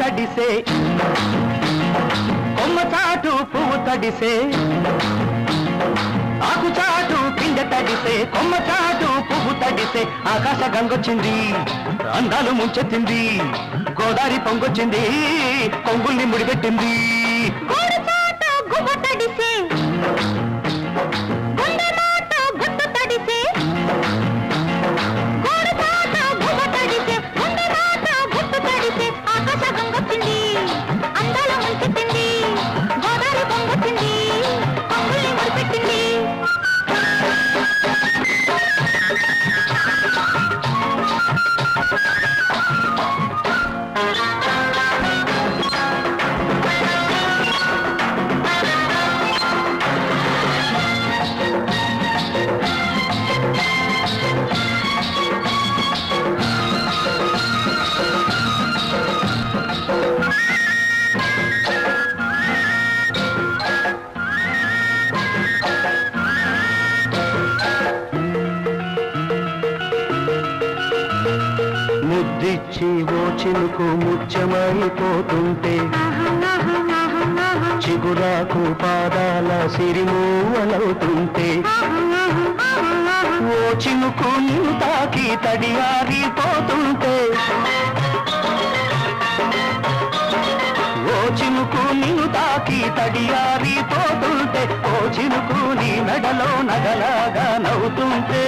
తడిసే కొమ్మ చాటు పువ్వు తడిసే ఆకు చాటు పిండ తడిసే కొమ్మ చాటు పువ్వు తడిసే ఆకాశ గంగొచ్చింది అందాలు ముంచెత్తింది గోదావరి పొంగొచ్చింది కొంగుల్ని ముడిపెట్టింది ముద్దిచ్చి ఓ చినుకు ముత్యమైపోతుంటే చిగురాకు పాదాల సిరిమూవలవుతుంటే ఓ చినుకు నిన్ను తాకి తడియారిపోతుంటే ఓ చినుకు నిన్ను తాకి తడియారిపోతుంటే ఓ చినుకు నీ మెడలో నగలాగా నవ్వుతుంటే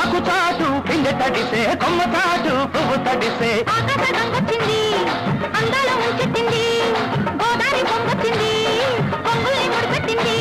ఆకు చాటు పిండి తడిసే కొమ్మ చాటు పువ్వు తడిసే వచ్చింది అందాల ముంచెత్తింది గోదావరి పొంగొచ్చింది పొంగుల్ని ముడిపెట్టింది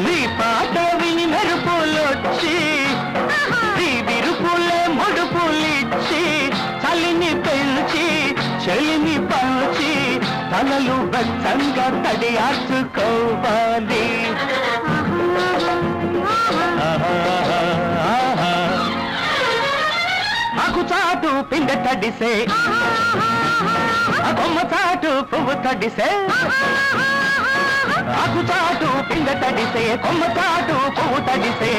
నీ పాట విని మెరుపులొచ్చి నీ విరుపులే ముడుపులిచ్చి చలిని పెంచి చెలిని పంచి తలలు బచ్చంగా తడియార్చుకోవాలి ఆకు చాటు పిండ తడిసే కొమ్మ చాటు పువ్వు తడిసే ఆకు చాటు పిండ తడిసే కొమ్మ చాటు పువ్వు తడిసే